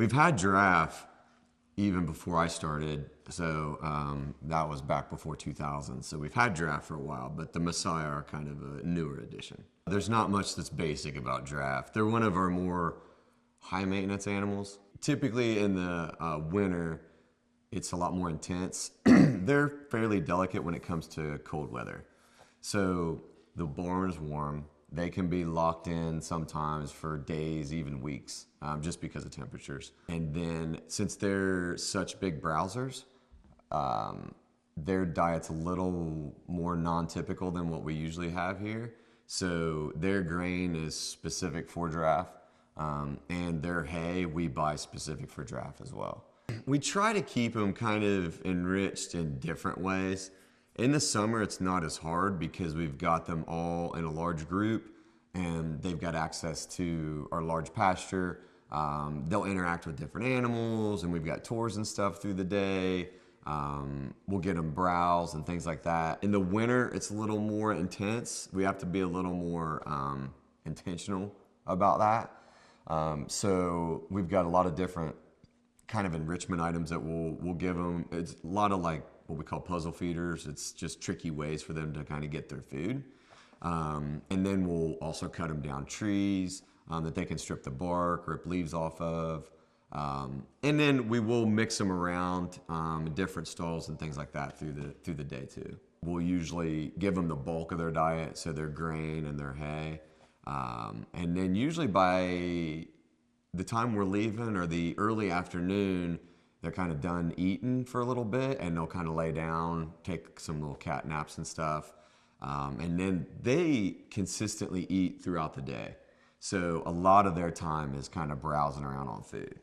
We've had giraffe even before I started, so that was back before 2000. So we've had giraffe for a while, but the Maasai are kind of a newer addition. There's not much that's basic about giraffe. They're one of our more high maintenance animals. Typically in the winter, it's a lot more intense. They're fairly delicate when it comes to cold weather. So the barn is warm. They can be locked in sometimes for days, even weeks, just because of temperatures. And then since they're such big browsers, their diet's a little more non-typical than what we usually have here. So their grain is specific for giraffe, and their hay we buy specific for giraffe as well. We try to keep them kind of enriched in different ways. In the summer, it's not as hard because we've got them all in a large group and they've got access to our large pasture. They'll interact with different animals and we've got tours and stuff through the day. We'll get them browse and things like that. In the winter, it's a little more intense. We have to be a little more intentional about that. So we've got a lot of different kind of enrichment items that we'll give them. It's a lot of like what we call puzzle feeders. It's just tricky ways for them to kind of get their food. And then we'll also cut them down trees that they can strip the bark, rip leaves off of. And then we will mix them around in different stalls and things like that through the day too. We'll usually give them the bulk of their diet, so their grain and their hay. And then usually by the time we're leaving or the early afternoon, they're kind of done eating for a little bit and they'll kind of lay down, take some little cat naps and stuff. And then they consistently eat throughout the day. So a lot of their time is kind of browsing around on food.